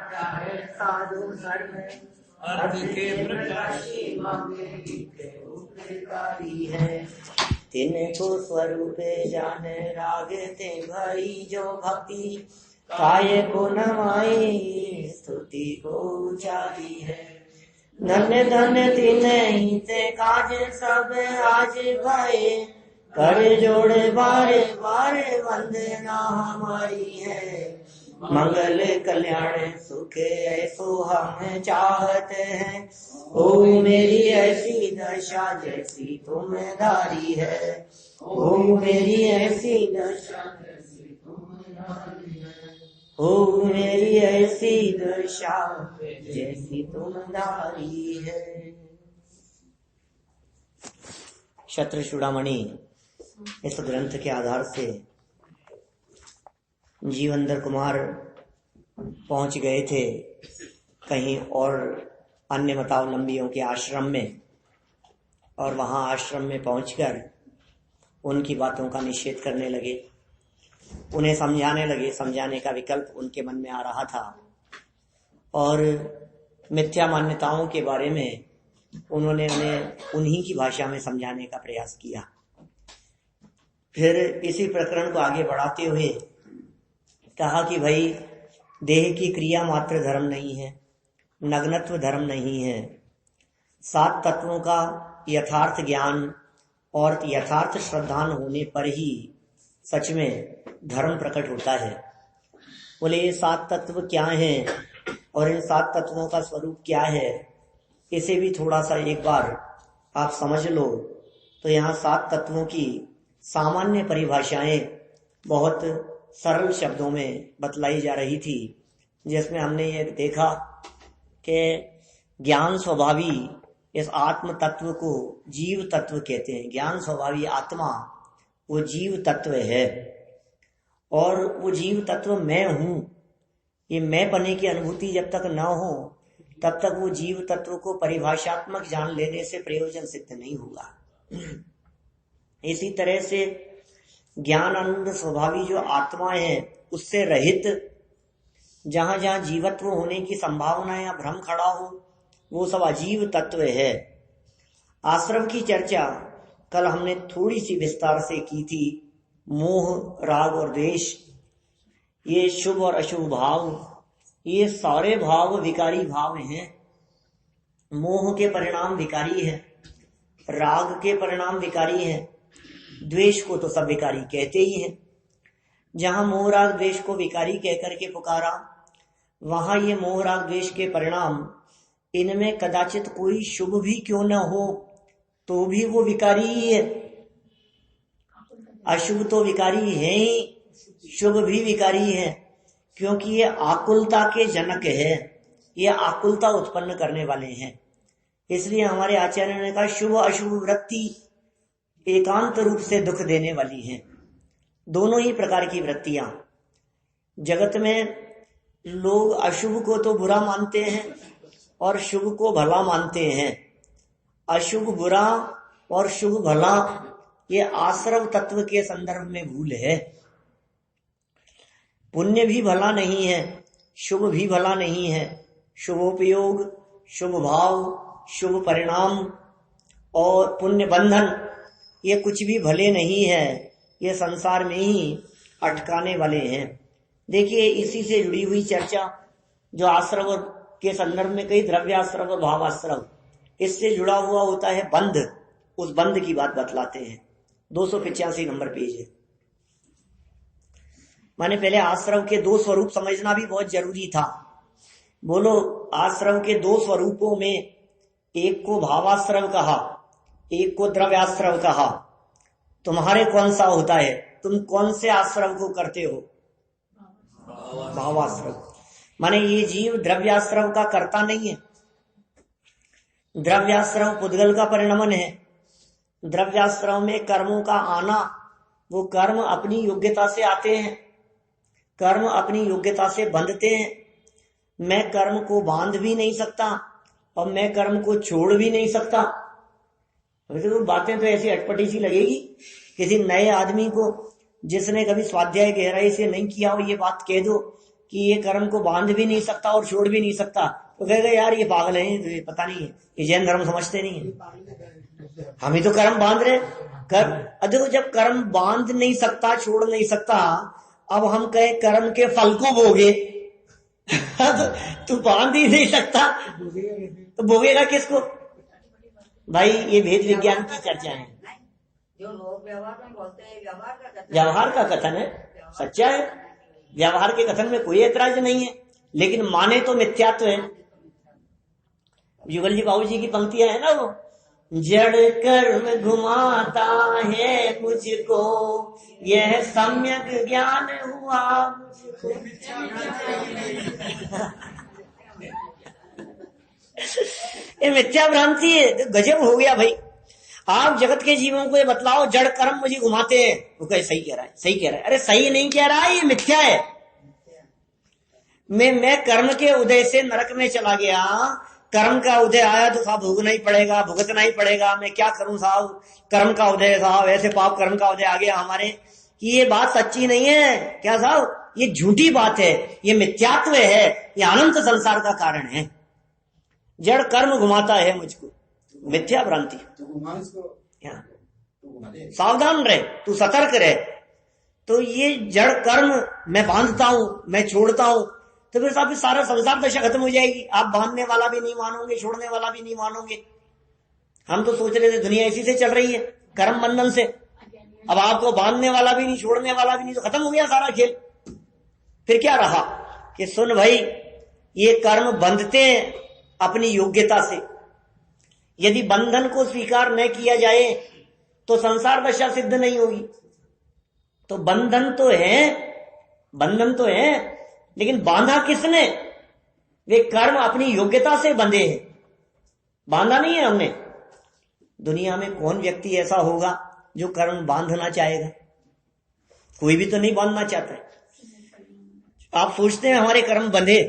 चाहे साधु सर में अर्थ के प्रकाशी है। तिनको स्वरूप जान रागे ते भाई जो भक्ति काय को नवाई स्तुति को उचारी है। धन्य धन्य तिन्हीं ते काज सब आज भाए कर जोड़े बारे बारे वंदना हमारी है। मंगल कल्याण सुख ऐसो हम चाहते हैं। ओ मेरी ऐसी दशा जैसी तुम धारी है। ओ मेरी ऐसी दशा जैसी तुम धारी है। ओ मेरी ऐसी दशा जैसी तुम धारी है। क्षत्र चूड़ामणि इस ग्रंथ के आधार से जीवंदर कुमार पहुंच गए थे कहीं और अन्य मतावलंबियों के आश्रम में, और वहां आश्रम में पहुंचकर उनकी बातों का निषेध करने लगे, उन्हें समझाने लगे। समझाने का विकल्प उनके मन में आ रहा था और मिथ्या मान्यताओं के बारे में उन्होंने उन्हें उन्हीं की भाषा में समझाने का प्रयास किया। फिर इसी प्रकरण को आगे बढ़ाते हुए कहा कि भाई देह की क्रिया मात्र धर्म नहीं है, नग्नत्व धर्म नहीं है। 7 तत्वों का यथार्थ ज्ञान और यथार्थ श्रद्धान होने पर ही सच में धर्म प्रकट होता है। बोले ये 7 तत्व क्या हैं और इन 7 तत्वों का स्वरूप क्या है, इसे भी थोड़ा सा एक बार आप समझ लो। तो यहाँ 7 तत्वों की सामान्य परिभाषाएं बहुत सरल शब्दों में बतलाई जा रही थी, जिसमें हमने ये देखा कि ज्ञान स्वभावी इस आत्म तत्व को जीव तत्व कहते हैं। ज्ञान स्वभावी आत्मा वो जीव तत्व है, और वो जीव तत्व मैं हूं, ये मैं पने की अनुभूति जब तक न हो तब तक वो जीव तत्व को परिभाषात्मक जान लेने से प्रयोजन सिद्ध नहीं होगा। इसी तरह से ज्ञान आनंद स्वभावी जो आत्मा है उससे रहित जहां जहां जीवत्व होने की संभावना या भ्रम खड़ा हो वो सब अजीव तत्व है। आश्रम की चर्चा कल हमने थोड़ी सी विस्तार से की थी। मोह, राग और द्वेष, ये शुभ और अशुभ भाव, ये सारे भाव विकारी भाव हैं। मोह के परिणाम विकारी है, राग के परिणाम विकारी है, द्वेष को तो सब विकारी कहते ही हैं। जहां मोह राग द्वेष को विकारी कहकर के पुकारा, वहां ये मोह राग द्वेष के परिणाम, इनमें कदाचित कोई शुभ भी क्यों न हो तो भी वो विकारी ही है। अशुभ तो विकारी है ही, शुभ भी विकारी है, क्योंकि ये आकुलता के जनक है, ये आकुलता उत्पन्न करने वाले हैं। इसलिए हमारे आचार्य ने कहा शुभ अशुभ वृत्ति एकांत रूप से दुख देने वाली हैं। दोनों ही प्रकार की वृत्तियां जगत में, लोग अशुभ को तो बुरा मानते हैं और शुभ को भला मानते हैं। अशुभ बुरा और शुभ भला ये आश्रव तत्व के संदर्भ में भूल है। पुण्य भी भला नहीं है, शुभ भी भला नहीं है। शुभोपयोग, शुभ भाव, शुभ परिणाम और पुण्य बंधन ये कुछ भी भले नहीं है, ये संसार में ही अटकाने वाले हैं। देखिए इसी से जुड़ी हुई चर्चा जो आश्रव के संदर्भ में कई द्रव्याश्रव और भावाश्रव, इससे जुड़ा हुआ होता है बंध। उस बंध की बात बतलाते हैं। 285 नंबर पेज है। माने पहले आश्रव के 2 स्वरूप समझना भी बहुत जरूरी था। बोलो आश्रव के 2 स्वरूपों में एक को भावाश्रव कहा, एक को द्रव्याश्रव कहा। तुम्हारे कौन सा होता है? तुम कौन से आश्रव को करते हो? भावाश्रव। माने ये जीव द्रव्याश्रव का कर्ता नहीं है। द्रव्याश्रव पुद्गल का परिणमन है। द्रव्याश्रव में कर्मों का आना, वो कर्म अपनी योग्यता से आते हैं, कर्म अपनी योग्यता से बंधते हैं। मैं कर्म को बांध भी नहीं सकता और मैं कर्म को छोड़ भी नहीं सकता। तो बातें तो ऐसी अटपटी सी लगेगी। किसी नए आदमी को जिसने कभी स्वाध्याय गहराई से नहीं किया हो, ये बात कह दो कि ये कर्म को बांध भी नहीं सकता और छोड़ भी नहीं सकता, तो कहेगा यार ये पागल है, तो ये पता नहीं है, ये जैन धर्म समझते नहीं है। हम ही तो कर्म बांध रहे कर। देखो जब कर्म बांध नहीं सकता, छोड़ नहीं सकता, अब हम कहे कर्म के फल को भोगे तो तू बांध ही नहीं सकता तो भोगेगा किसको? भाई ये भेद विज्ञान की चर्चा है। जो लोग व्यवहार में बोलते हैं व्यवहार का कथन है, सच्चा है, व्यवहार के कथन में कोई ऐतराज नहीं है, लेकिन माने तो मिथ्यात्व है। युगल जी बाबू जी की पंक्तियां है ना, वो जड़ कर्म घुमाता है मुझको, यह सम्यक ज्ञान हुआ मुझको। ये मिथ्या भ्रांति है, तो गजब हो गया भाई। आप जगत के जीवों को ये बतलाओ जड़ कर्म मुझे घुमाते हैं, वो कहे सही कह रहा है, सही कह रहा है। अरे सही नहीं कह रहा है, ये मिथ्या है। मैं कर्म के उदय से नरक में चला गया, कर्म का उदय आया तो साहब भोगना ही पड़ेगा, भुगतना ही पड़ेगा, मैं क्या करूं साहब, कर्म का उदय साहब, ऐसे पाप कर्म का उदय आ गया हमारे, कि ये बात सच्ची नहीं है क्या साहब, ये झूठी बात है, ये मिथ्यात्व है, ये अनंत संसार का कारण है। जड़ कर्म घुमाता है मुझको, मिथ्या भ्रांति। सावधान रहे, तू सतर्क रहे। तो ये जड़ कर्म मैं बांधता हूं, मैं छोड़ता हूं, तो फिर साहब सारा संसार दशा खत्म हो जाएगी। आप बांधने वाला भी नहीं मानोगे, छोड़ने वाला भी नहीं मानोगे। हम तो सोच रहे थे दुनिया इसी से चल रही है, कर्म बंधन से। अब आपको बांधने वाला भी नहीं, छोड़ने वाला भी नहीं, तो खत्म हो गया सारा खेल। फिर क्या रहा कि सुन भाई, ये कर्म बंधते हैं अपनी योग्यता से। यदि बंधन को स्वीकार न किया जाए तो संसार दशा सिद्ध नहीं होगी। तो बंधन तो है, लेकिन बांधा किसने? वे कर्म अपनी योग्यता से बंधे हैं, बांधा नहीं है हमने। दुनिया में कौन व्यक्ति ऐसा होगा जो कर्म बांधना चाहेगा? कोई भी तो नहीं बांधना चाहता है। आप सोचते हैं हमारे कर्म बंधे,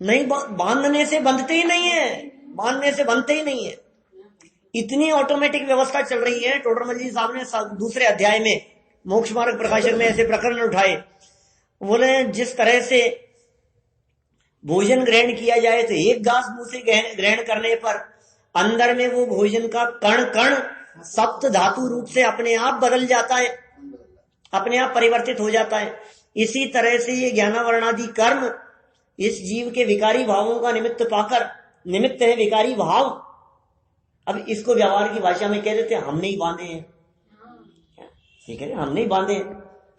नहीं, बांधने से बंधते ही नहीं है, बांधने से बनते ही नहीं है। इतनी ऑटोमेटिक व्यवस्था चल रही है। टोडरमल जी साहब ने दूसरे अध्याय में मोक्ष मार्ग प्रकाशन में ऐसे प्रकरण उठाए, बोले जिस तरह से भोजन ग्रहण किया जाए तो एक घास मुंह से ग्रहण करने पर अंदर में वो भोजन का कण कण सप्त धातु रूप से अपने आप बदल जाता है, अपने आप परिवर्तित हो जाता है। इसी तरह से ये ज्ञानावरणादि कर्म इस जीव के विकारी भावों का निमित्त पाकर, निमित्त है विकारी भाव। अब इसको व्यवहार की भाषा में कह देते हैं हमने ही बांधे हैं, ठीक है, हमने ही बांधे,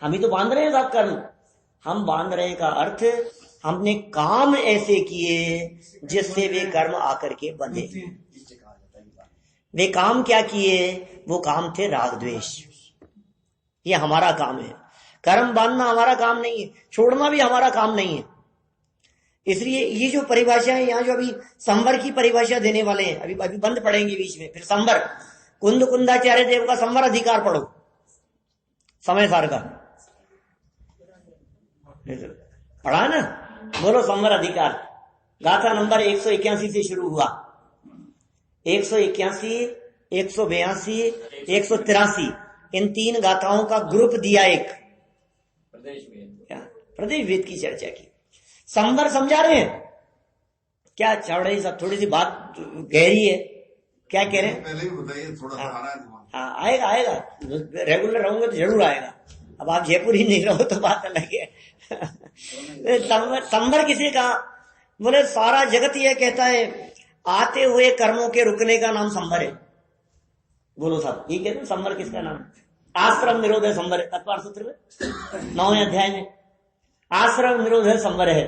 हम ही तो बांध रहे हैं सब कर्म। हम बांध रहे का अर्थ हमने काम ऐसे किए जिससे वे कर्म आकर के बंधे। वे काम क्या किए? वो काम थे राग द्वेष। ये हमारा काम है। कर्म बांधना हमारा काम नहीं है, छोड़ना भी हमारा काम नहीं है। इसलिए ये जो परिभाषा है, यहाँ जो अभी संवर की परिभाषा देने वाले हैं, अभी बंद पढ़ेंगे बीच में। फिर संवर, कुंद कुंदाचार्य देव का संवर अधिकार पढ़ो, समय सार का पढ़ा ना, बोलो संवर अधिकार। गाथा नंबर 181 से शुरू हुआ, 181, 182, 183, इन 3 गाथाओं का ग्रुप दिया एक, प्रदेश वेद की चर्चा की। संवर समझा रहे हैं क्या? चढ़ रही सब, थोड़ी सी बात गहरी है, क्या कह रहे हैं? पहले भी बताइए थोड़ा सा। हाँ, आएगा, रेगुलर रहूंगे तो जरूर आएगा। अब आप जयपुर ही नहीं रहो तो बात अलग है। संवर किसे कहा? बोले सारा जगत यह कहता है आते हुए कर्मों के रुकने का नाम संवर है। बोलो साहब, ये कहते हैं संवर किसका नाम? आश्रम निरोध है संवर, तत्पर सूत्र में 9वें अध्याय में आश्रम निरोध है संवर है।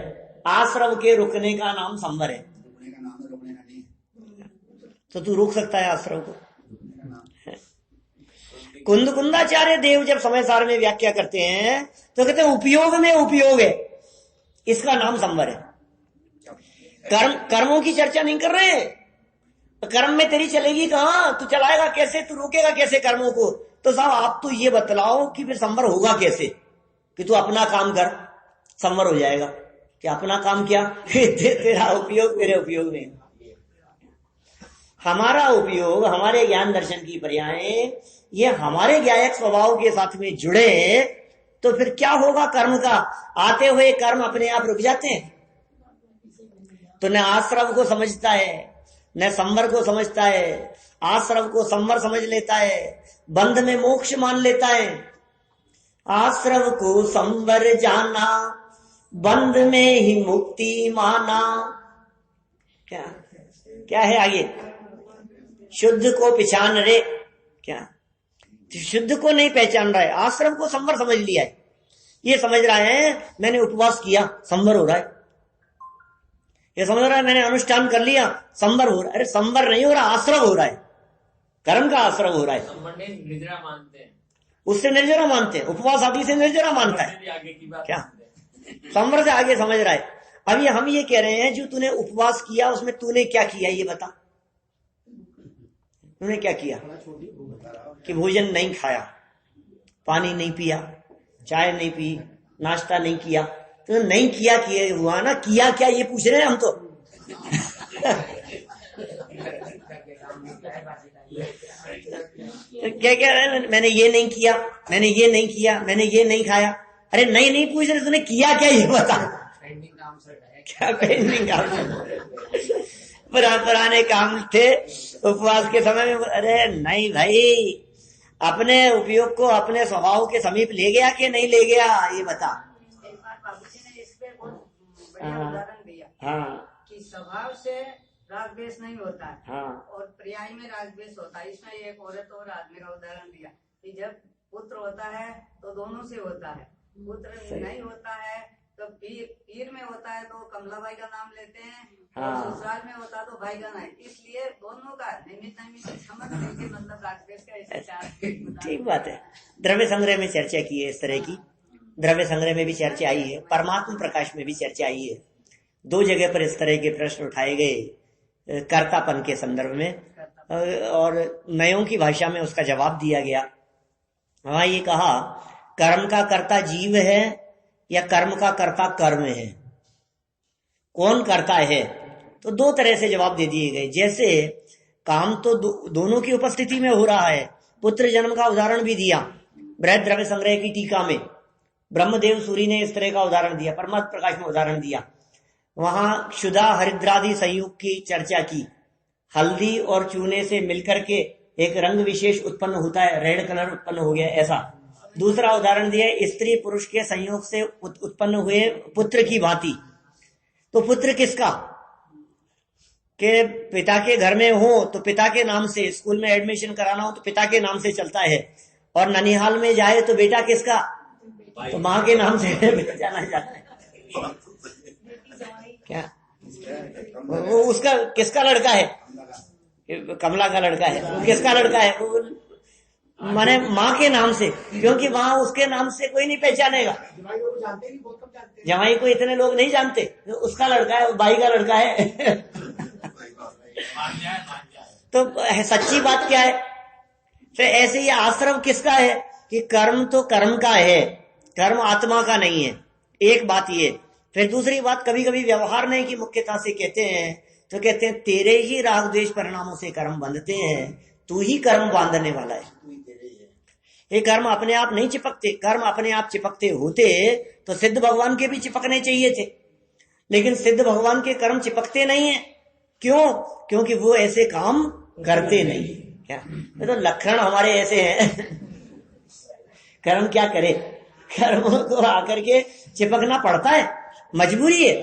आश्रम के रुकने का नाम संवर है। तो तू रोक सकता है आश्रम को? कुंद कुंदाचार्य देव जब समय सार में व्याख्या करते हैं तो कहते हैं उपयोग में उपयोग है, इसका नाम संवर है। कर्मों की चर्चा नहीं कर रहे। कर्म में तेरी चलेगी कहां? तू चलाएगा कैसे? तू रोकेगा कैसे कर्मों को? तो साहब आप तो ये बतलाओ कि फिर संवर होगा कैसे? कि तू अपना काम कर, संवर हो जाएगा। कि अपना काम क्या? तेरा उपयोग मेरे उपयोग में। हमारा उपयोग, हमारे ज्ञान दर्शन की पर्याय ये हमारे ज्ञायक स्वभाव के साथ में जुड़े तो फिर क्या होगा कर्म का? आते हुए कर्म अपने आप रुक जाते हैं। तो न आश्रव को समझता है, न संवर को समझता है। आश्रव को संवर समझ लेता है, बंध में मोक्ष मान लेता है। आश्रव को संवर जाना, बंध में ही मुक्ति माना। क्या क्या है आगे? शुद्ध को पहचान रे। क्या? शुद्ध को नहीं पहचान रहा है, आश्रम को संवर समझ लिया है। ये समझ रहा है मैंने उपवास किया, संवर हो रहा है। ये समझ रहा है मैंने अनुष्ठान कर लिया, संवर हो रहा है। अरे संवर नहीं हो रहा, आश्रव हो रहा है, कर्म का आश्रव हो रहा है। संवर ने निर्जरा मानते हैं, उससे निर्जरा मानते हैं। उपवास आदि से निर्जरा मानता है। आगे की बात क्या? संवर से आगे समझ रहा है। अभी हम ये कह रहे हैं जो तूने उपवास किया उसमें तूने क्या किया ये बता। तूने क्या किया? कि भोजन नहीं खाया, पानी नहीं पिया, चाय नहीं पी, नाश्ता नहीं किया। तो नहीं किया हुआ ना, किया क्या ये पूछ रहे हैं हम तो। क्या कह रहे हैं? मैंने ये नहीं किया, मैंने ये नहीं किया, मैंने ये नहीं खाया। अरे नहीं पूछ रहे, तूने किया क्या ये बता। क्या पेंडिंग काम? पुराने काम थे उपवास के समय में। अरे नहीं भाई, अपने उपयोग को अपने स्वभाव के समीप ले गया कि नहीं ले गया ये बता। एक बार बाबूजी ने इस पे बहुत बढ़िया उदाहरण दिया। हाँ कि स्वभाव से राग द्वेष नहीं होता है, हाँ और पर्याय में राग द्वेष होता है। इसमें एक औरत और आदमी का उदाहरण दिया कि जब पुत्र होता है तो दोनों से होता है, पुत्र नहीं होता है तो पीर में होता है तो कमलाबाई का नाम लेते हैं, और ससुराल में होता है तो भाई का नाम। इसलिए दोनों का निमित्त समझ लीजिए, मतलब राग द्वेष का ऐसे चार। ठीक बात है। द्रव्य संग्रह में चर्चा की है, इस तरह की द्रव्य संग्रह में भी चर्चा आई है, परमात्मा प्रकाश में भी चर्चा आई है। 2 जगह पर इस तरह के प्रश्न उठाए गए कर्तापन के संदर्भ में, और नयों की भाषा में उसका जवाब दिया गया। वहां ये कहा कर्म का कर्ता जीव है या कर्म का कर्ता कर्म है, कौन करता है? तो 2 तरह से जवाब दे दिए गए। जैसे काम तो दोनों की उपस्थिति में हो रहा है। पुत्र जन्म का उदाहरण भी दिया बृहद द्रव्य संग्रह की टीका में। ब्रह्मदेव सूरी ने इस तरह का उदाहरण दिया, परमात्म प्रकाश में उदाहरण दिया। वहां क्षुधा हरिद्रादि संयुग की चर्चा की। हल्दी और चूने से मिलकर के एक रंग विशेष उत्पन्न होता है, रेड कलर उत्पन्न हो गया, ऐसा। दूसरा उदाहरण दिया स्त्री पुरुष के संयोग से उत्पन्न हुए पुत्र की भांति। तो पुत्र किसका? के पिता के घर में हो तो पिता के नाम से, स्कूल में एडमिशन कराना हो तो पिता के नाम से चलता है, और ननिहाल में जाए तो बेटा किसका? तो माँ के नाम से जाना जाता है। क्या वो उसका किसका लड़का है? कमला का लड़का है। वो किसका लड़का है? वो माने माँ के नाम से, क्योंकि वहां उसके नाम से कोई नहीं पहचानेगा। जवाई को इतने लोग नहीं जानते, उसका लड़का है, भाई का लड़का है। तो सच्ची बात क्या है? तो ऐसे ही आश्रम किसका है? कि कर्म तो कर्म का है, कर्म आत्मा का नहीं है। एक बात ये। फिर दूसरी बात, कभी कभी व्यवहार नहीं की मुख्यता से कहते हैं, तो कहते हैं तेरे ही राग द्वेष परिणामों से कर्म बंधते हैं, तू ही कर्म बांधने वाला है। ये कर्म अपने आप नहीं चिपकते। कर्म अपने आप चिपकते होते तो सिद्ध भगवान के भी चिपकने चाहिए थे, लेकिन सिद्ध भगवान के कर्म चिपकते नहीं है। क्यों? क्योंकि वो ऐसे काम करते नहीं। क्या तो लक्षण हमारे ऐसे हैं। कर्म क्या करे, कर्म को आकर के चिपकना पड़ता है, मजबूरी है।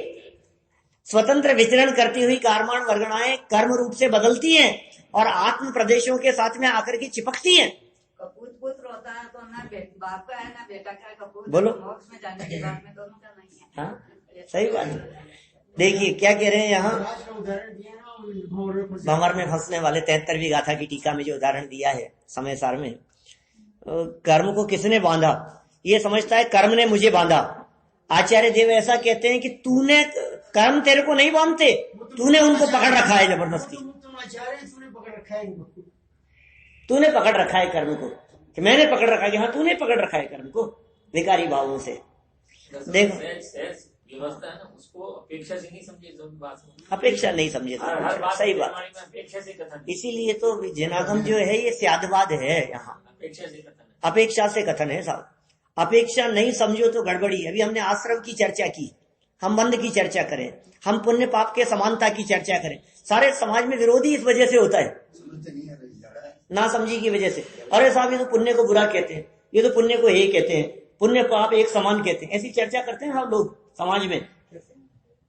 स्वतंत्र विचरण करती हुई कारमान वर्गणाएं कर्म रूप से बदलती हैं और आत्म प्रदेशों के साथ में आकर के चिपकती हैं। कपूत पुत्र होता है तो ना बाप का है ना बेटा का। कपूत बोलो। मोक्ष में जाने के बाद में दोनों का नहीं है। हाँ सही बात है। देखिए क्या कह रहे हैं यहाँ, भंवर में फंसने वाले 73वीं गाथा की टीका में जो उदाहरण दिया है समय सार में, कर्म को किसने बांधा? ये समझता है कर्म ने मुझे बांधा। आचार्य देव ऐसा कहते हैं कि तूने, कर्म तेरे को नहीं बांधते, तूने उनको पकड़ रखा है जबरदस्ती। तूने पकड़ रखा है कर्म को, कि मैंने पकड़ रखा है। कि हाँ तूने पकड़ रखा है कर्म को विकारी भावों से। देखो व्यवस्था है ना, उसको अपेक्षा से नहीं समझे। अपेक्षा नहीं समझे तो सही बात। अपेक्षा से कथन, इसीलिए तो जनागम जो है ये स्यादवाद है। यहाँ अपेक्षा से कथन, अपेक्षा से कथन है साहब। अपेक्षा नहीं समझो तो गड़बड़ी। अभी हमने आश्रम की चर्चा की, हम बंध की चर्चा करें, हम पुण्य पाप के समानता की चर्चा करें। सारे समाज में विरोधी इस वजह से होता है, ना समझी की वजह से। अरे साहब ये तो पुण्य को बुरा कहते हैं, ये तो पुण्य को हे कहते हैं, पुण्य पाप एक समान कहते हैं। ऐसी चर्चा करते हैं हम लोग समाज में।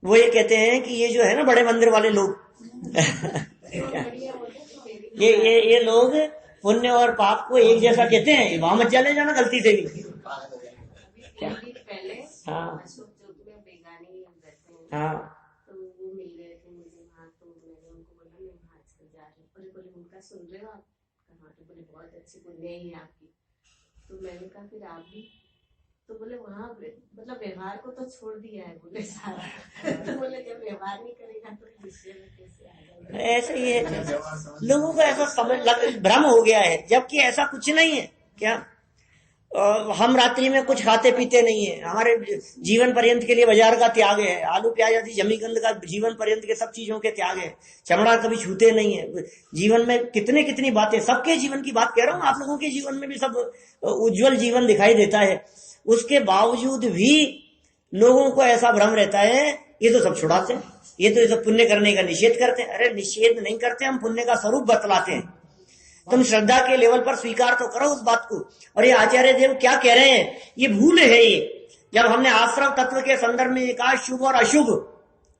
वो ये कहते हैं कि ये जो है ना बड़े मंदिर वाले लोग ये लोग पुण्य और पाप को एक जैसा कहते हैं। वहां मत चले जाना गलती से भी। पहले हाँ अशोक चौक में बेगानी रहते हैं, हाँ तो वो मिल गए थे मुझे वहाँ। तो मैंने उनको बोला मैं वहाँ आजकल जा रही हूँ। बोले उनका सुन रहे हो आप? कहा तो बोले बहुत अच्छी पुण्य ही है आपकी। तो मैंने कहा फिर आप भी? तो बोले वहाँ मतलब व्यवहार को तो छोड़ दिया है बोले सारा। तो बोले जब व्यवहार नहीं करेगा तो विषय में कैसे आ जाएगा? ऐसा ही है, लोगों को ऐसा समझ भ्रम हो गया है, जबकि ऐसा कुछ नहीं है। क्या हम रात्रि में कुछ खाते पीते नहीं है, हमारे जीवन पर्यंत के लिए बाजार का त्याग है, आलू प्याज आदि जमीगंध का जीवन पर्यंत के सब चीजों के त्याग है, चमड़ा कभी छूते नहीं है। जीवन में कितनी बातें, सबके जीवन की बात कह रहा हूँ, आप लोगों के जीवन में भी सब उज्जवल जीवन दिखाई देता है। उसके बावजूद भी लोगों को ऐसा भ्रम रहता है ये तो सब छुड़ाते हैं, ये तो सब पुण्य करने का निषेध करते हैं। अरे निषेध नहीं करते, हम पुण्य का स्वरूप बतलाते हैं। तुम श्रद्धा के लेवल पर स्वीकार तो करो उस बात को। और ये आचार्य देव क्या कह रहे हैं, ये भूल है। ये जब हमने आश्रव तत्व के संदर्भ में कहा शुभ और अशुभ,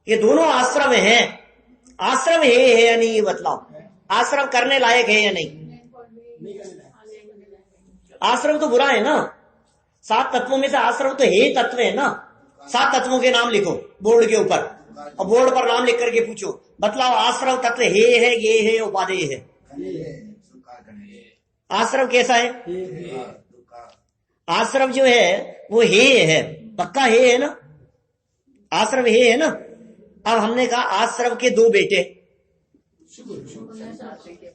ये दोनों आश्रव हैं। आश्रव है या नहीं ये बतलाओ, आश्रव करने लायक है या नहीं? आश्रव तो बुरा है ना। 7 तत्वों में से आश्रव तो हे तत्व है ना। 7 तत्वों के नाम लिखो बोर्ड के ऊपर, और बोर्ड पर नाम लिख करके पूछो बतलाओ आश्रव तत्व हे है, ये है, उपादेय है। आश्रव कैसा है? आश्रव जो है वो हे है, पक्का हे है ना। आश्रव हे है ना। अब हमने कहा आश्रव के 2 बेटे,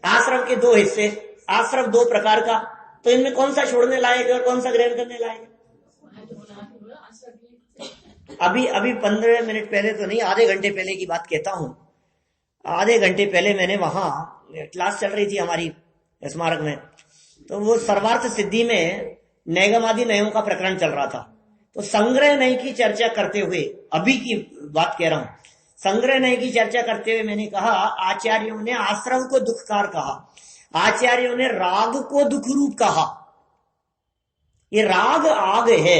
आश्रव के 2 हिस्से, आश्रव 2 प्रकार का, तो इनमें कौन सा छोड़ने लायक है और कौन सा ग्रहण करने लायक है? अभी 15 मिनट पहले तो नहीं, आधे घंटे पहले की बात कहता हूं। आधे घंटे पहले मैंने वहां क्लास चल रही थी हमारी स्मारक में, तो वो सर्वार्थ सिद्धि में नैगमादि नयों का प्रकरण चल रहा था। तो संग्रह नय की चर्चा करते हुए, अभी की बात कह रहा हूं, संग्रह नय की चर्चा करते हुए मैंने कहा आचार्यों ने आश्रव को दुखकार कहा, आचार्यों ने राग को दुख रूप कहा। ये राग आग है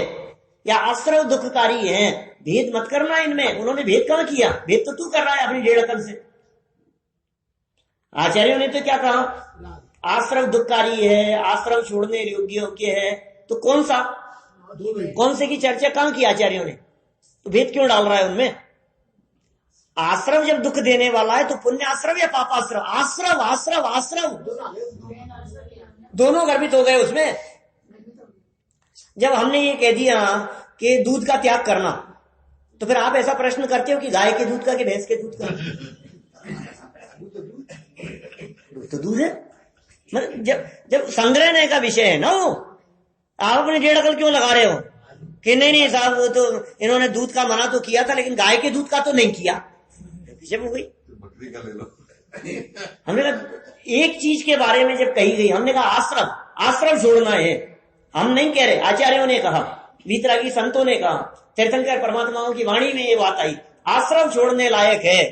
या आश्रव दुखकारी है, भेद मत करना इनमें। उन्होंने भेद कहां किया? भेद तो तू कर रहा है अपनी 1.5 अकल से। आचार्यों ने तो क्या कहा? आश्रव दुखकारी है, आश्रव छोड़ने योग्य है। तो कौन से की चर्चा कहां की आचार्यों ने? तो भेद क्यों डाल रहा है उनमें? आश्रव जब दुख देने वाला है तो पुण्य आश्रव या पाप आश्रव? आश्रव आश्रव आश्रव दोनों गर्भित हो गए उसमें। जब हमने ये कह दिया कि दूध का त्याग करना, तो फिर आप ऐसा प्रश्न करते हो कि गाय के दूध का कि भैंस के दूध का? तो दूध है। मतलब जब संग्रहण का विषय है ना, वो आप अपने 1.5 अकल क्यों लगा रहे हो कि नहीं साहब वो तो इन्होंने दूध का मना तो किया था लेकिन गाय के दूध का तो नहीं किया। जब हो गई बकरी का ले लो। हमने कहा एक चीज के बारे में जब कही गई, हमने कहा आश्रम छोड़ना है। हम नहीं कह रहे, आचार्यों ने कहा, वीतरागी संतों ने कहा, तीर्थंकर परमात्माओं की वाणी में ये बात आई, आश्रम छोड़ने लायक है,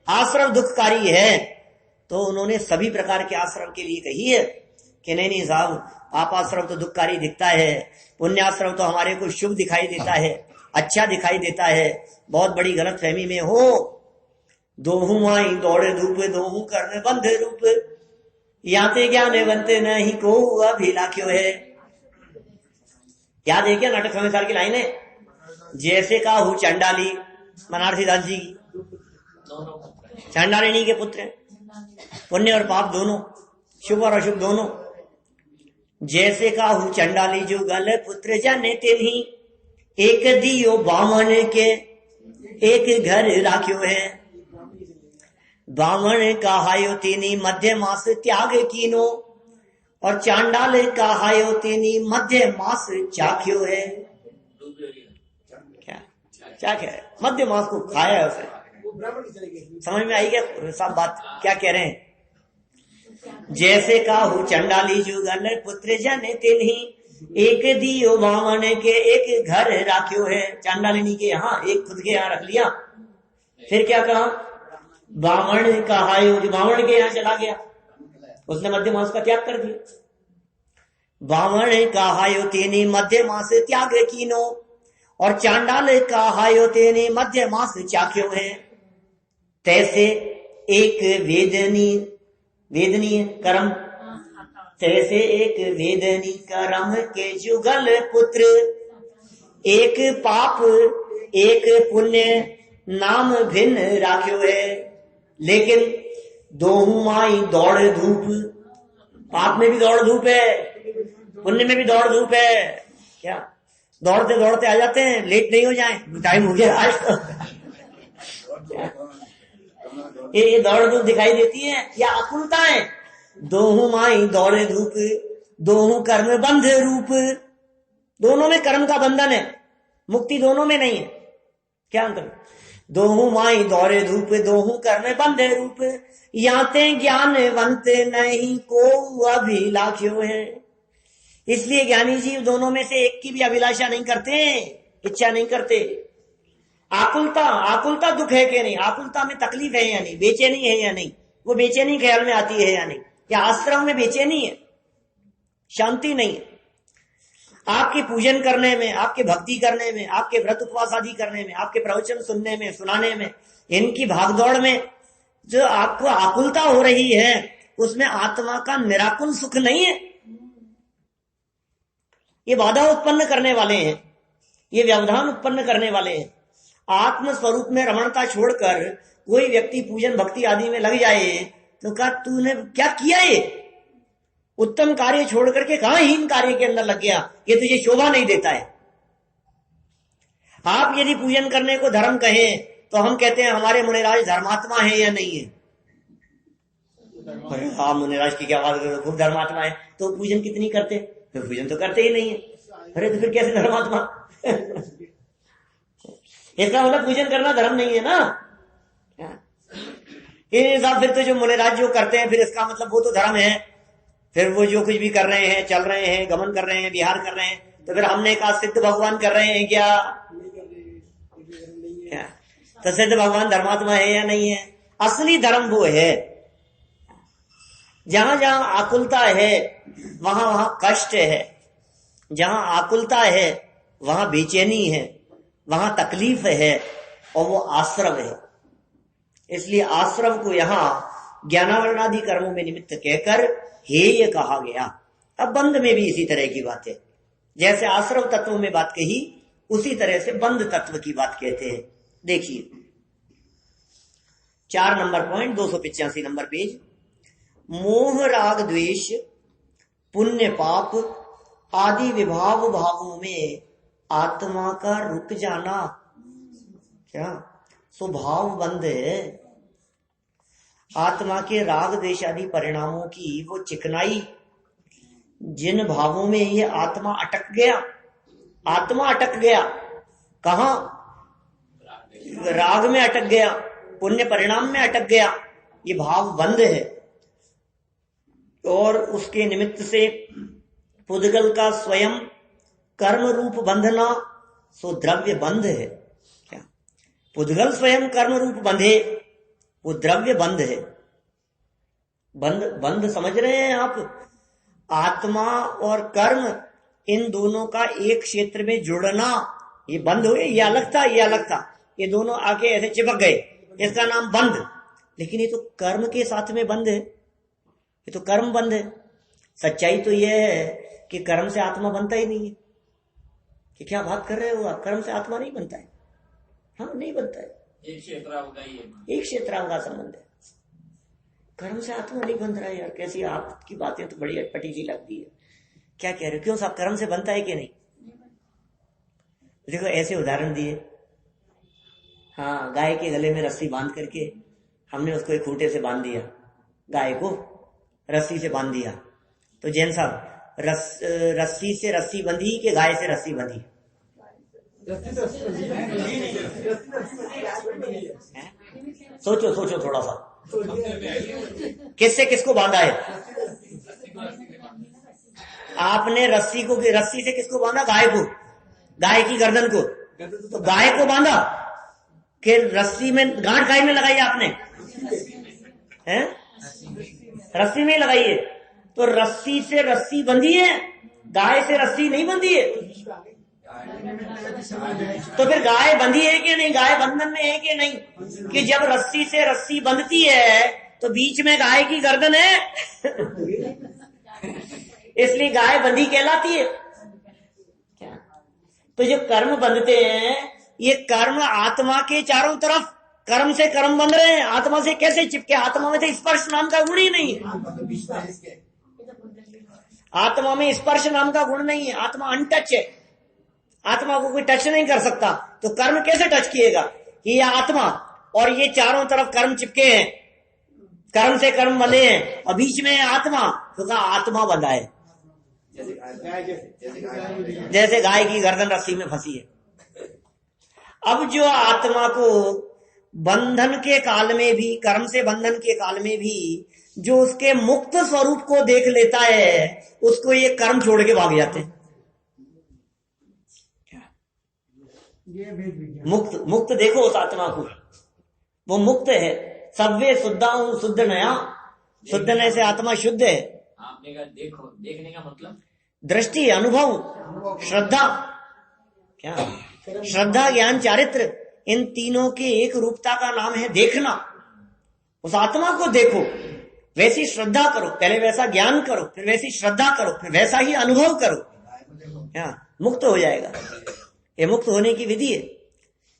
आश्रम दुखकारी है। तो उन्होंने सभी प्रकार के आश्रम के लिए कही है कि नहीं साहब, पापाश्रम तो दुखकारी दिखता है, पुण्याश्रम तो हमारे को शुभ दिखाई देता है, अच्छा दिखाई देता है। बहुत बड़ी गलत फहमी में हो। दोहू आई दौड़े धूप, दोहू करने बंध रूप, याते ज्ञान बनते नहीं को भीला क्यों है। याद है क्या नाटक समय की लाइन है? जैसे का हूं चंडाली, बनारसी दास जी की, चंडालिनी के पुत्र, पुण्य और पाप दोनों, शुभ और अशुभ दोनों। जैसे का हूं चंडाली जो गल पुत्र जाने तिन्ही, एक दियो बामन के एक घर राख्यो है। बामन कहायो तिनी मध्य मास त्याग कीनो, और चांडाल कहायो तिनी मध्य मास चाख्यो है। क्या कह रहे? मध्य मास को खाया है उसने। समझ में आई क्या सब बात क्या कह रहे हैं? जैसे काहू चंडाली जुगल पुत्र जन तिन्ही, एक दियो बामण के एक घर राख्यो है। चांडालिनी के यहाँ, एक खुद के यहाँ रख लिया। फिर क्या कहा? बामण कहायो, जो बामण के यहाँ चला गया, उसने मध्य मास का त्याग कर दिया। बामण कहायो तेने मध्य मास त्याग कीनो, और चांडाल कहायो तेने मध्य मास चाख्यो है। तैसे एक वेदनीय कर्म, तैसे एक वेदनी कर्म के जुगल पुत्र, एक पाप एक पुण्य नाम भिन्न राख्यो है। लेकिन दोहू माई दौड़ धूप, पाप में भी दौड़ धूप है, पुण्य में भी दौड़ धूप है। क्या दौड़ते दौड़ते आ जाते हैं, लेट नहीं हो जाए, टाइम हो गया आज तो। ये दौड़ धूप दिखाई देती है या आकुलता है? दोहू माई दौड़े धूप, दोहू कर्म बंध रूप। दोनों में कर्म का बंधन है, मुक्ति दोनों में नहीं है। क्या अंतर? दोहू माई दौड़े धूप, दोहू कर्म बंध रूप, याते ज्ञानवंत नहीं को अभिलाषियो है। इसलिए ज्ञानी जीव दोनों में से एक की भी अभिलाषा नहीं करते, इच्छा नहीं करते। आकुलता दुख है कि नहीं? आकुलता में तकलीफ है या नहीं? बेचैनी है या नहीं? वो बेचैनी ख्याल में आती है या नहीं? या आश्रम में बेचैनी है, शांति नहीं है? आपके पूजन करने में, आपके भक्ति करने में, आपके व्रत उपवास आदि करने में, आपके प्रवचन सुनने में, सुनाने में, इनकी भागदौड़ में जो आपको आकुलता हो रही है, उसमें आत्मा का निराकुल सुख नहीं है। ये बाधा उत्पन्न करने वाले हैं, ये व्यवधान उत्पन्न करने वाले हैं। आत्म स्वरूप में रमणता छोड़कर कोई व्यक्ति पूजन भक्ति आदि में लग जाए तो कहा तूने क्या किया? ये उत्तम कार्य छोड़ करके कहां हीन कार्य के अंदर लग गया? ये तुझे शोभा नहीं देता है। आप यदि पूजन करने को धर्म कहें तो हम कहते हैं हमारे मुनिराज धर्मात्मा है या नहीं है? हाँ, मुनिराज की क्या बात करो, खूब धर्मात्मा है। तो पूजन कितनी करते? तो पूजन तो करते ही नहीं है। अरे तो फिर कैसे धर्मात्मा? इसका मतलब पूजन करना धर्म नहीं है ना। साहब फिर तो जो मुनिराज जो करते हैं, फिर इसका मतलब वो तो धर्म है। फिर वो जो कुछ भी कर रहे हैं, चल रहे हैं, गमन कर रहे हैं, विहार कर रहे हैं, तो फिर हमने कहा सिद्ध भगवान कर रहे हैं क्या? तो सिद्ध भगवान धर्मात्मा है या नहीं है? असली धर्म वो है। जहां जहां आकुलता है वहां वहां कष्ट है, जहां आकुलता है वहां बेचैनी है, वहां तकलीफ है, और वो आश्रव है। इसलिए आश्रव को यहां ज्ञानावरणादि कर्मों में निमित्त कहकर हेय कहा गया। अब बंध में भी इसी तरह की बात है। जैसे आश्रव तत्व में बात कही, उसी तरह से बंध तत्व की बात कहते हैं। देखिए 4 नंबर पॉइंट, 285 नंबर पेज। मोह राग द्वेष पुण्य पाप आदि विभाव भावों में आत्मा का रुक जाना क्या स्वभाव बंध है। आत्मा के राग द्वेष आदि परिणामों की वो चिकनाई, जिन भावों में ये आत्मा अटक गया, आत्मा अटक गया कहा? राग में अटक गया, पुण्य परिणाम में अटक गया, ये भाव बंध है। और उसके निमित्त से पुद्गल का स्वयं कर्म रूप बंधना सो द्रव्य बंध है। क्या पुद्गल स्वयं कर्म रूप बंधे, वो द्रव्य बंध है। बंध समझ रहे हैं आप? आत्मा और कर्म, इन दोनों का एक क्षेत्र में जुड़ना, ये बंध हुए। ये अलग था, ये अलग था, ये दोनों आके ऐसे चिपक गए, इसका नाम बंध। लेकिन ये तो कर्म के साथ में बंध है, ये तो कर्म बंध है। सच्चाई तो यह है कि कर्म से आत्मा बनता ही नहीं है। कि क्या बात कर रहे हो आप? कर्म से आत्मा नहीं बनता है। हाँ, नहीं बनता है। एक क्षेत्रावगाही है, एक क्षेत्रावगा संबंध है, कर्म से आत्मा नहीं बन रहा है। यार कैसी आपकी बातें तो बड़ी अटपटी सी लगती है। क्या कह रहे हो? क्यों साहब, कर्म से बनता है कि नहीं? देखो ऐसे उदाहरण दिए। हाँ, गाय के गले में रस्सी बांध करके हमने उसको एक खूंटे से बांध दिया, गाय को रस्सी से बांध दिया। तो जैन साहब, रस्सी से रस्सी बंधी कि गाय से रस्सी बंधी? सोचो सोचो थोड़ा सा, किससे किसको बांधा है? आपने रस्सी से किसको बांधा? गाय को, गाय की गर्दन को। तो गाय को बांधा कि रस्सी में गांठ गाय में लगाई आपने? हैं? रस्सी में लगाई है। तो रस्सी से रस्सी बंधी है, गाय से रस्सी नहीं बंधी है। तो फिर गाय बंधी है कि नहीं? गाय बंधन में है कि नहीं? कि जब रस्सी से रस्सी बंधती है तो बीच में गाय की गर्दन है इसलिए गाय बंधी कहलाती है। तो जो कर्म बंधते हैं, ये कर्म आत्मा के चारों तरफ कर्म से कर्म बंध रहे हैं। आत्मा से कैसे चिपके? आत्मा में तो स्पर्श नाम का गुण ही नहीं है। आत्मा में स्पर्श नाम का गुण नहीं है। आत्मा अनटच है, आत्मा को कोई टच नहीं कर सकता। तो कर्म कैसे टच किएगा? ये आत्मा और ये चारों तरफ कर्म चिपके हैं, कर्म से कर्म बंधे हैं, और बीच में आत्मा। तो कहा आत्मा बंधा है, जैसे गाय की गर्दन रस्सी में फंसी है। अब जो आत्मा को बंधन के काल में भी, कर्म से बंधन के काल में भी जो उसके मुक्त स्वरूप को देख लेता है, उसको ये कर्म छोड़ के भाग जाते हैं। मुक्त देखो उस आत्मा को, वो मुक्त है। सव्वे शुद्धाहु शुद्ध नया, शुद्ध नय से आत्मा शुद्ध है। आपने कहा देखो, देखने का मतलब दृष्टि, अनुभव, श्रद्धा। क्या? श्रद्धा, ज्ञान, चारित्र, इन तीनों के एक रूपता का नाम है देखना। उस आत्मा को देखो, वैसी श्रद्धा करो, पहले वैसा ज्ञान करो, फिर वैसी श्रद्धा करो, फिर वैसा ही अनुभव करो। क्या? मुक्त हो जाएगा। ये मुक्त होने की विधि है।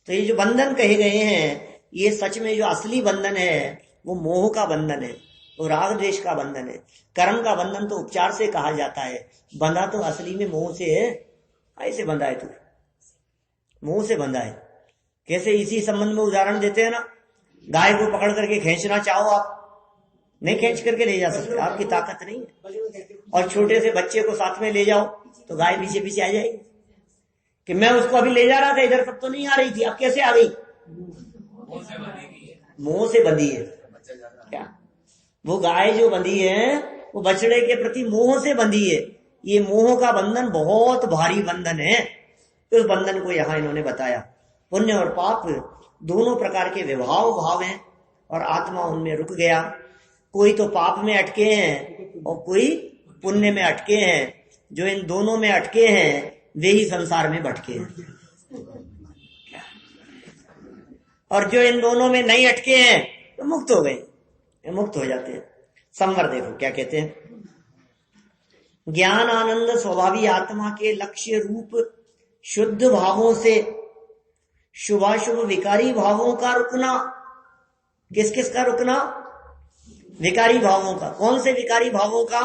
तो ये जो बंधन कहे गए हैं, ये सच में जो असली बंधन है वो मोह का बंधन है, वो राग द्वेष का बंधन है। कर्म का बंधन तो उपचार से कहा जाता है, बंधा तो असली में मोह से है। ऐसे बंधा है तू, मोह से बंधा है। कैसे? इसी संबंध में उदाहरण देते हैं ना, गाय को पकड़ करके खींचना चाहो आप, नहीं खींच करके ले जा सकते, आपकी ताकत नहीं है। और छोटे से बच्चे को साथ में ले जाओ तो गाय पीछे पीछे आ जाएगी। कि मैं उसको अभी ले जा रहा था, इधर तक तो नहीं आ रही थी, अब कैसे आ गई? मोह से बंधी है। क्या? वो गाय जो बंधी है वो बछड़े के प्रति मोह से बंधी है। ये मोह का बंधन बहुत भारी बंधन है। उस बंधन को यहाँ इन्होंने बताया। पुण्य और पाप दोनों प्रकार के विभाव भाव हैं, और आत्मा उनमें रुक गया। कोई तो पाप में अटके हैं और कोई पुण्य में अटके हैं। जो इन दोनों में अटके हैं वे ही संसार में भटके हैं, और जो इन दोनों में नहीं अटके हैं तो मुक्त हो गए, मुक्त हो जाते हैं। संवर देखो क्या कहते हैं। ज्ञान आनंद स्वभावी आत्मा के लक्ष्य रूप शुद्ध भावों से शुभाशुभ विकारी भावों का रुकना। किस किस का रुकना? विकारी भावों का। कौन से विकारी भावों का?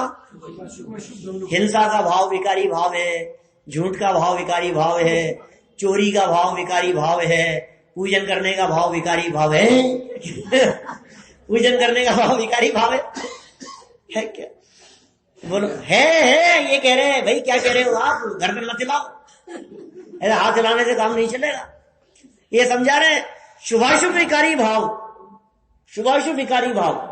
हिंसा का भाव विकारी भाव है, झूठ का भाव विकारी भाव है, चोरी का भाव विकारी भाव है, पूजन करने का भाव विकारी भाव है पूजन करने का भाव विकारी भाव है क्या? बोलो है ये कह रहे हैं भाई। क्या कह रहे हो आप? गर्दन मत हिलाओ, ऐसा हाथ हिलाने से काम नहीं चलेगा। ये समझा रहे हैं शुभाशुभ विकारी भाव। शुभाशुभ विकारी भाव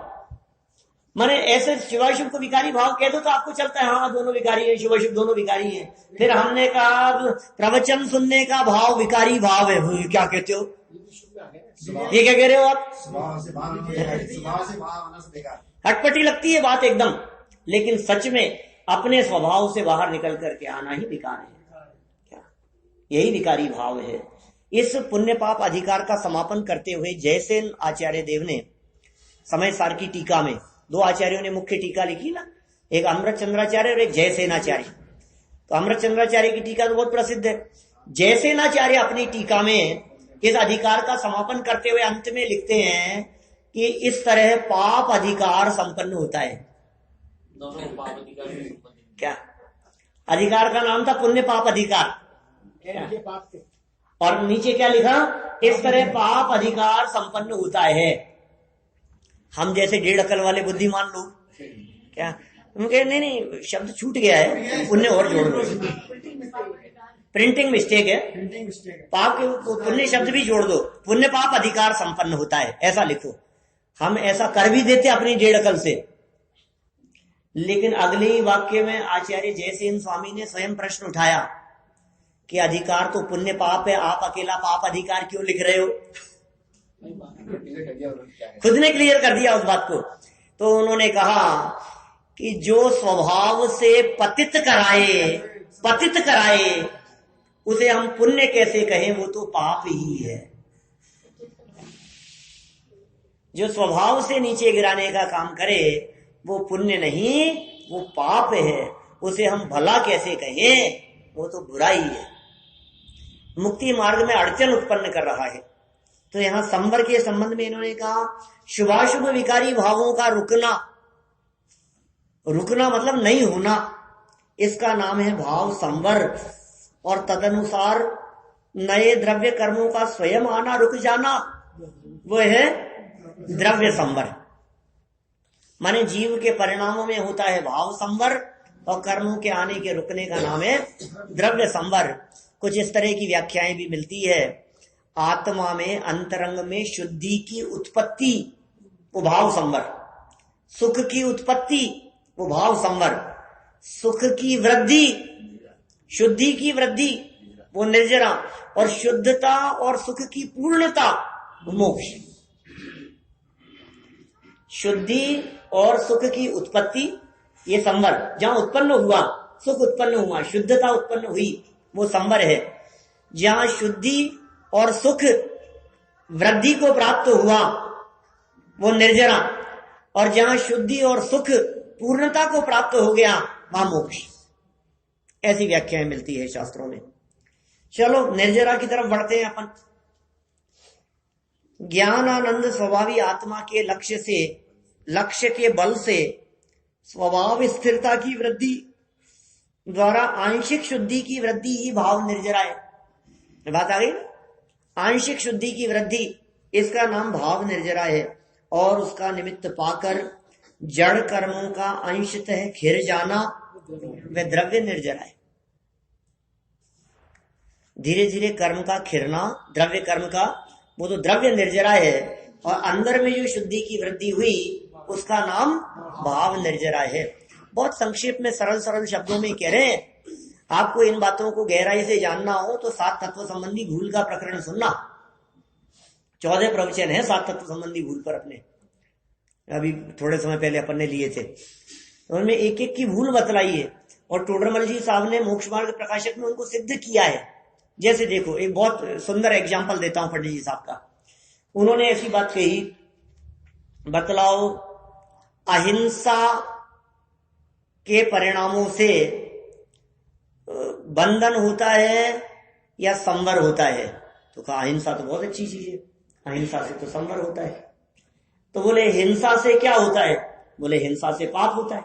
माने ऐसे शुभाशुभ को विकारी भाव कह दो तो आपको चलता है, हाँ दोनों विकारी है, शुभाशुभ दोनों विकारी है। फिर हमने कहा प्रवचन सुनने का भाव विकारी भाव है। क्या कहते हो? ये क्या कह रहे हो आप? हटपटी लगती है बात एकदम, लेकिन सच में अपने स्वभाव से बाहर निकल करके आना ही विकार है। क्या? यही विकारी भाव है। इस पुण्य पाप अधिकार का समापन करते हुए जयसेन आचार्य देव ने समय सार की टीका में, दो आचार्यों ने मुख्य टीका लिखी ना, एक अमृत चंद्राचार्य और एक जयसेनाचार्य। तो अमृत चंद्राचार्य की टीका तो बहुत प्रसिद्ध है। जयसेनाचार्य अपनी टीका में इस अधिकार का समापन करते हुए अंत में लिखते हैं कि इस तरह पाप अधिकार संपन्न होता है। दोनों पाप अधिकार क्या? अधिकार का नाम था पुण्य पाप अधिकार, और नीचे क्या लिखा? इस तरह पाप अधिकार संपन्न होता है। हम जैसे 1.5 अकल वाले बुद्धिमान लोग क्या हम कहे नहीं शब्द छूट गया है, पुण्य और जोड़ दो, प्रिंटिंग मिस्टेक है, पाप के पुण्य शब्द भी जोड़ दो, पुण्य पाप अधिकार संपन्न होता है, ऐसा लिखो। हम ऐसा कर भी देते अपनी 1.5 अकल से, लेकिन अगले ही वाक्य में आचार्य जयसेन स्वामी ने स्वयं प्रश्न उठाया कि अधिकार तो पुण्य पाप है, आप अकेला पाप अधिकार क्यों लिख रहे हो? खुद ने क्लियर कर दिया उस बात को। तो उन्होंने कहा कि जो स्वभाव से पतित कराए उसे हम पुण्य कैसे कहें, वो तो पाप ही है। जो स्वभाव से नीचे गिराने का काम करे वो पुण्य नहीं, वो पाप है। उसे हम भला कैसे कहें, वो तो बुराई है, मुक्ति मार्ग में अड़चन उत्पन्न कर रहा है। तो यहां संवर के संबंध में इन्होंने कहा शुभाशुभ विकारी भावों का रुकना मतलब नहीं होना, इसका नाम है भाव संवर। और तदनुसार नए द्रव्य कर्मों का स्वयं आना, रुक जाना, वो है द्रव्य संवर। माने जीव के परिणामों में होता है भाव संवर और कर्मों के आने के रुकने का नाम है द्रव्य संवर। कुछ इस तरह की व्याख्याएं भी मिलती है। आत्मा में अंतरंग में शुद्धि की उत्पत्ति वो भाव संवर, सुख की उत्पत्ति वो भाव संवर, सुख की वृद्धि, शुद्धि की वृद्धि वो निर्जरा, और शुद्धता और सुख की पूर्णता वो मोक्ष। शुद्धि और सुख की उत्पत्ति ये संवर, जहां उत्पन्न हुआ सुख उत्पन्न हुआ, शुद्धता उत्पन्न हुई, वो संवर है। जहां शुद्धि और सुख वृद्धि को प्राप्त हुआ वो निर्जरा, और जहां शुद्धि और सुख पूर्णता को प्राप्त हो गया वहां मोक्ष। ऐसी व्याख्याएं मिलती है शास्त्रों में। चलो निर्जरा की तरफ बढ़ते हैं अपन। ज्ञानानंद स्वभावी आत्मा के लक्ष्य के बल से स्वभाव स्थिरता की वृद्धि द्वारा आंशिक शुद्धि की वृद्धि ही भाव निर्जरा है। बात आ गई? आंशिक शुद्धि की वृद्धि, इसका नाम भाव निर्जरा है। और उसका निमित्त पाकर जड़ कर्मों का अंशतः खिर जाना वह द्रव्य निर्जरा है। धीरे धीरे कर्म का खिरना, द्रव्य कर्म का, वो तो द्रव्य निर्जरा है। और अंदर में जो शुद्धि की वृद्धि हुई उसका नाम भाव निर्जरा है। बहुत संक्षेप में सरल सरल शब्दों में कह रहे हैं। आपको इन बातों को गहराई से जानना हो तो 7 तत्व संबंधी भूल का प्रकरण सुनना। 14 प्रवचन है 7 तत्व संबंधी भूल पर, अपने अभी थोड़े समय पहले अपन ने लिए थे। तो उनमें एक एक की भूल बतलाई है और टोडरमल जी साहब ने मोक्ष मार्ग प्रकाशक में उनको सिद्ध किया है। जैसे देखो, एक बहुत सुंदर एग्जाम्पल देता हूं पंडित जी साहब का। उन्होंने ऐसी बात कही, बतलाओ अहिंसा के परिणामों से बंधन होता है या संवर होता है? तो कहा अहिंसा तो बहुत अच्छी चीज है, अहिंसा से तो संवर होता है। तो बोले हिंसा से क्या होता है? बोले हिंसा से पाप होता है।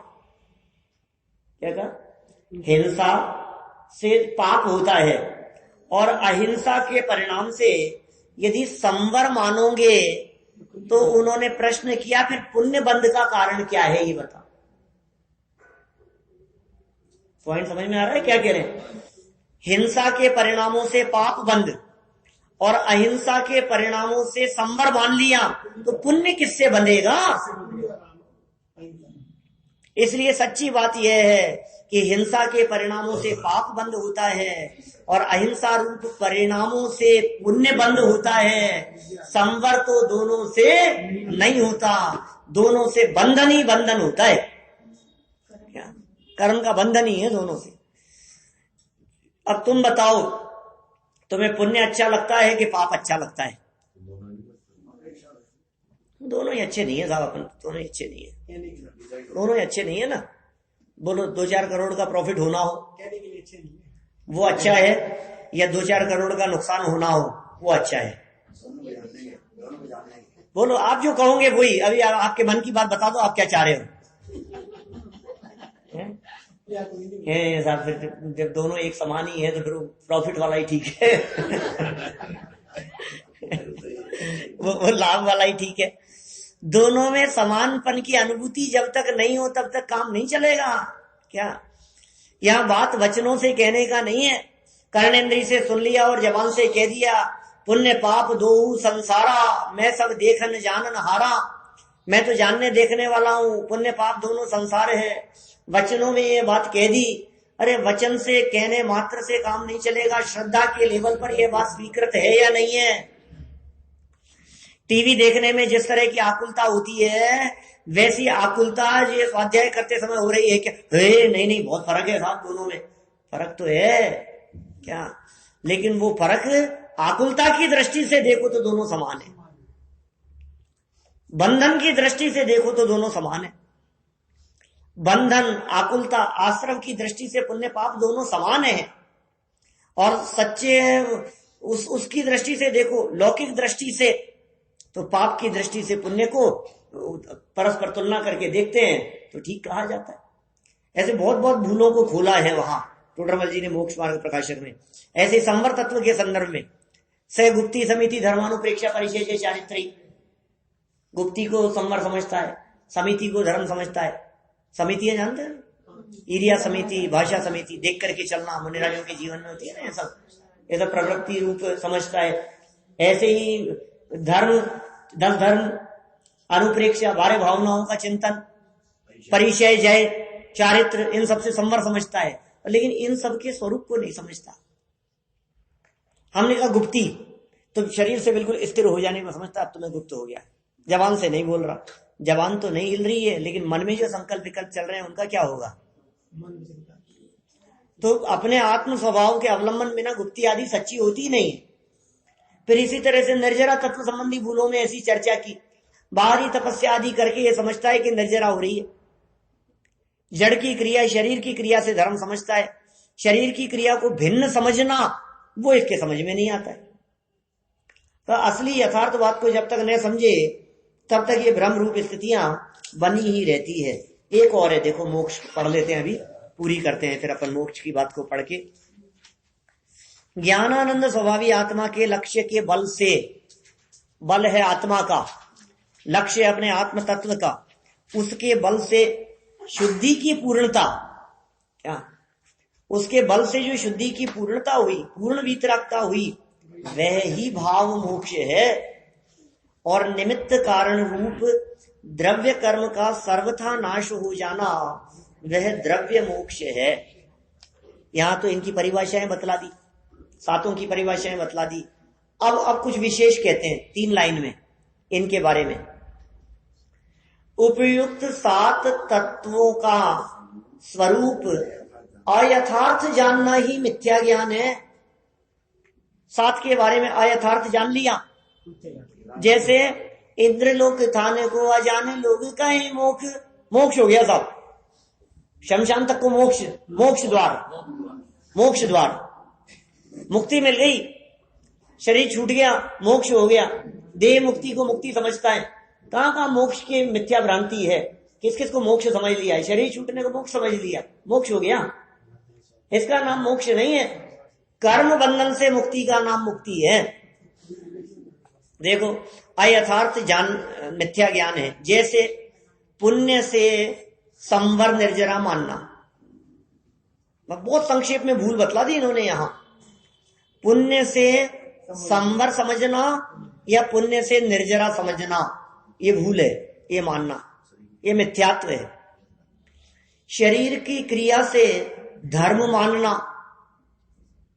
क्या कहा? हिंसा से पाप होता है। और अहिंसा के परिणाम से यदि संवर मानोगे तो उन्होंने प्रश्न किया फिर पुण्य बंध का कारण क्या है, ये बता। पॉइंट समझ में आ रहा है क्या कह रहे हैं? हिंसा के परिणामों से पाप बंध और अहिंसा के परिणामों से संवर मान लिया तो पुण्य किससे बंधेगा? इसलिए सच्ची बात यह है कि हिंसा के परिणामों से पाप बंद होता है और अहिंसा रूप परिणामों से पुण्य बंद होता है। संवर तो दोनों से नहीं होता, दोनों से बंधन ही बंधन होता है। क्या? कर्म का बंधन ही है दोनों से। अब तुम बताओ, तुम्हें पुण्य अच्छा लगता है कि पाप अच्छा लगता है? दोनों ही अच्छे नहीं है साहब, अपन दोनों ही अच्छे नहीं है, दोनों ही अच्छे नहीं है ना। बोलो 2-4 करोड़ का प्रॉफिट होना हो वो अच्छा है, या 2-4 करोड़ का नुकसान होना हो वो अच्छा है? बोलो, आप जो कहोगे वही। अभी आपके मन की बात बता दो, आप क्या चाह रहे हो? साहब फिर जब दोनों एक समान ही है तो फिर प्रॉफिट वाला ही ठीक है। वो लाभ वाला ही ठीक है। दोनों में समानपन की अनुभूति जब तक नहीं हो तब तक काम नहीं चलेगा। क्या? यह बात वचनों से कहने का नहीं है, कर्णेंद्री से सुन लिया और जबान से कह दिया पुण्य पाप दो संसारा, मैं सब देखन जानन हारा। मैं तो जानने देखने वाला हूं, पुण्य पाप दोनों संसार है। वचनों में ये बात कह दी। अरे वचन से कहने मात्र से काम नहीं चलेगा, श्रद्धा के लेवल पर यह बात स्वीकृत है या नहीं है। टीवी देखने में जिस तरह की आकुलता होती है, वैसी आकुलता ये स्वाध्याय करते समय हो रही है क्या? नहीं नहीं, बहुत फर्क है साहब, दोनों में फर्क तो है क्या, लेकिन वो फर्क आकुलता की दृष्टि से देखो तो दोनों समान है, बंधन की दृष्टि से देखो तो दोनों समान है। बंधन, आकुलता, आश्रम की दृष्टि से पुण्य पाप दोनों समान है। और सच्चे उसकी दृष्टि से देखो, लौकिक दृष्टि से, तो पाप की दृष्टि से पुण्य को परस्पर तुलना करके देखते हैं तो ठीक कहा जाता है। ऐसे बहुत बहुत भूलों को खोला है वहां टोडरमल जी ने मोक्ष मार्ग प्रकाशक में। ऐसे संवर तत्व के संदर्भ में स गुप्ती समिति धर्मानुप्रेक्षा परिचय चारित्री, गुप्ती को संवर समझता है, समिति को धर्म समझता है। समितियां जानते हैं, ईरिया समिति, भाषा समिति, देख करके चलना मुनिराजों के जीवन में होती है ना, ऐसा प्रवृत्ति रूप समझता है। ऐसे ही धर्म, 10 धर्म, अनुप्रेक्षा, 12 भावनाओं का चिंतन, परिचय, जय, चारित्र, इन सबसे संवर समझता है, लेकिन इन सब के स्वरूप को नहीं समझता। हमने कहा गुप्ती, तो शरीर से बिल्कुल स्थिर हो जाने को समझता, अब तो मैं गुप्त हो गया, जबान से नहीं बोल रहा, जबान तो नहीं हिल रही है, लेकिन मन में जो संकल्प विकल्प चल रहे हैं उनका क्या होगा? तो अपने आत्म स्वभाव के अवलंबन बिना गुप्ती आदि सच्ची होती ही नहीं है। फिर इसी तरह से निर्जरा तत्व संबंधी भूलों में ऐसी चर्चा की, बाहरी तपस्या आदि करके ये समझता है कि निर्जरा हो रही है। जड़ की क्रिया, शरीर की क्रिया से धर्म समझता है, शरीर की क्रिया को भिन्न समझना वो इसके समझ में नहीं आता है। तो असली यथार्थवाद को जब तक न समझे तब तक ये भ्रम रूप स्थितियां बनी ही रहती है। एक और है, देखो मोक्ष पढ़ लेते हैं, अभी पूरी करते हैं, फिर अपन मोक्ष की बात को पढ़ के। ज्ञानानंद स्वभावी आत्मा के लक्ष्य के बल से, बल है आत्मा का, लक्ष्य अपने आत्म तत्व का, उसके बल से शुद्धि की पूर्णता, क्या उसके बल से जो शुद्धि की पूर्णता हुई, पूर्ण वितरागता हुई, वह ही भाव मोक्ष है। और निमित्त कारण रूप द्रव्य कर्म का सर्वथा नाश हो जाना, वह द्रव्य मोक्ष है। यहां तो इनकी परिभाषाएं बतला दी, सातों की परिभाषाएं बतला दी। अब कुछ विशेष कहते हैं 3 लाइन में इनके बारे में। उपयुक्त 7 तत्वों का स्वरूप अयथार्थ जानना ही मिथ्या ज्ञान है। 7 के बारे में अयथार्थ जान लिया, जैसे इंद्रलोक थाने को अजाने लोग कहीं मोक्ष हो गया साहब, शमशान तक को मोक्ष द्वार, मुक्ति मिल गई, शरीर छूट गया, मोक्ष हो गया। देह मुक्ति को मुक्ति समझता है। कहाँ मोक्ष की मिथ्या भ्रांति है, किस किस को मोक्ष समझ लिया है, शरीर छूटने को मोक्ष समझ लिया, मोक्ष हो गया। इसका नाम मोक्ष नहीं है, कर्म बंधन से मुक्ति का नाम मुक्ति है। देखो, अयथार्थ जान मिथ्या ज्ञान है। जैसे पुण्य से संवर निर्जरा मानना, बहुत संक्षेप में भूल बतला दी इन्होंने यहां। पुण्य से संवर समझना या पुण्य से निर्जरा समझना, ये भूल है, ये मानना, ये मिथ्यात्व है। शरीर की क्रिया से धर्म मानना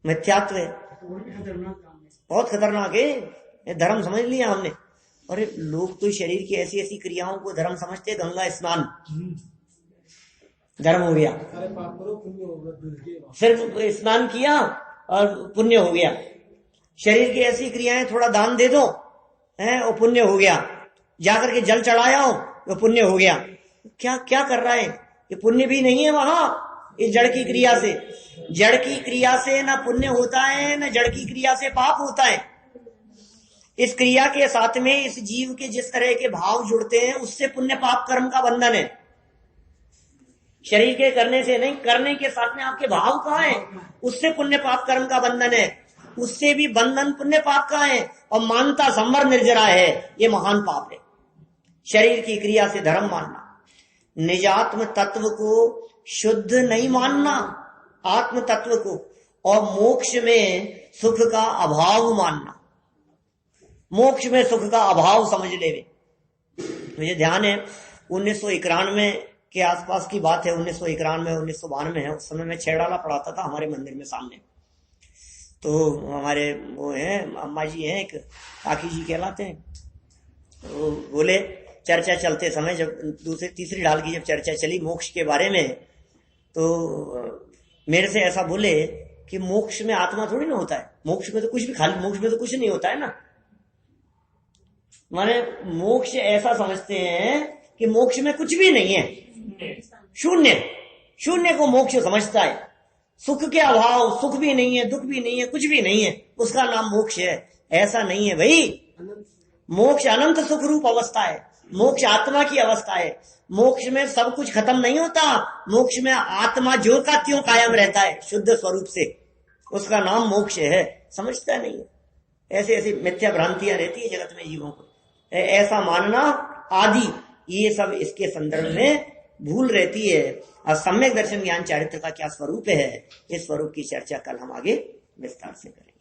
मिथ्यात्व है, बहुत खतरनाक है। ये धर्म समझ लिया हमने। अरे लोग तो शरीर की ऐसी ऐसी क्रियाओं को धर्म समझते, गंगा स्नान धर्म हो गया, सिर्फ स्नान किया और पुण्य हो गया। शरीर की ऐसी क्रियाएं, थोड़ा दान दे दो है और पुण्य हो गया, जाकर के जल चढ़ाया हो तो पुण्य हो गया। क्या क्या कर रहा है ये? पुण्य भी नहीं है वहां, इस जड़ की क्रिया से। जड़ की क्रिया से न पुण्य होता है, न जड़ की क्रिया से पाप होता है। इस क्रिया के साथ में इस जीव के जिस तरह के भाव जुड़ते हैं, उससे पुण्य पाप कर्म का बंधन है। शरीर के करने से नहीं, करने के साथ में आपके भाव कहाँ है, उससे पुण्य पाप कर्म का बंधन है। उससे भी बंधन पुण्य पाप का है। और मानता संवर निर्जरा है, ये महान पाप है। शरीर की क्रिया से धर्म मानना, निजात्म तत्व को शुद्ध नहीं मानना, आत्म तत्व को, और मोक्ष में सुख का अभाव मानना। मोक्ष में सुख का अभाव समझ ले। मुझे ध्यान है 1991 के आसपास की बात है, 1991 1992 है। उस समय मैं छेड़ाला पढ़ाता था हमारे मंदिर में सामने। तो हमारे वो हैं अम्मा जी हैं, एक काकी जी कहलाते हैं, तो बोले चर्चा चलते समय, जब दूसरी तीसरी ढाल की जब चर्चा चली मोक्ष के बारे में, तो मेरे से ऐसा बोले कि मोक्ष में आत्मा थोड़ी ना होता है, मोक्ष में तो कुछ भी, खाली मोक्ष में तो कुछ नहीं होता है ना। माने मोक्ष ऐसा समझते हैं कि मोक्ष में कुछ भी नहीं है, शून्य, शून्य को मोक्ष समझता है। सुख के अभाव, सुख भी नहीं है, दुख भी नहीं है, कुछ भी नहीं है, उसका नाम मोक्ष है। ऐसा नहीं है भाई। मोक्ष अनंत सुख रूप अवस्था है, मोक्ष आत्मा की अवस्था है। मोक्ष में सब कुछ खत्म नहीं होता, मोक्ष में आत्मा जो का त्यों कायम रहता है शुद्ध स्वरूप से, उसका नाम मोक्ष है। समझता नहीं है। ऐसे ऐसी मिथ्या भ्रांतियां रहती है जगत में जीवों को, ऐसा मानना आदि, ये सब इसके संदर्भ में भूल रहती है। और सम्यक दर्शन ज्ञान चारित्र का क्या स्वरूप है, इस स्वरूप की चर्चा कल हम आगे विस्तार से करेंगे।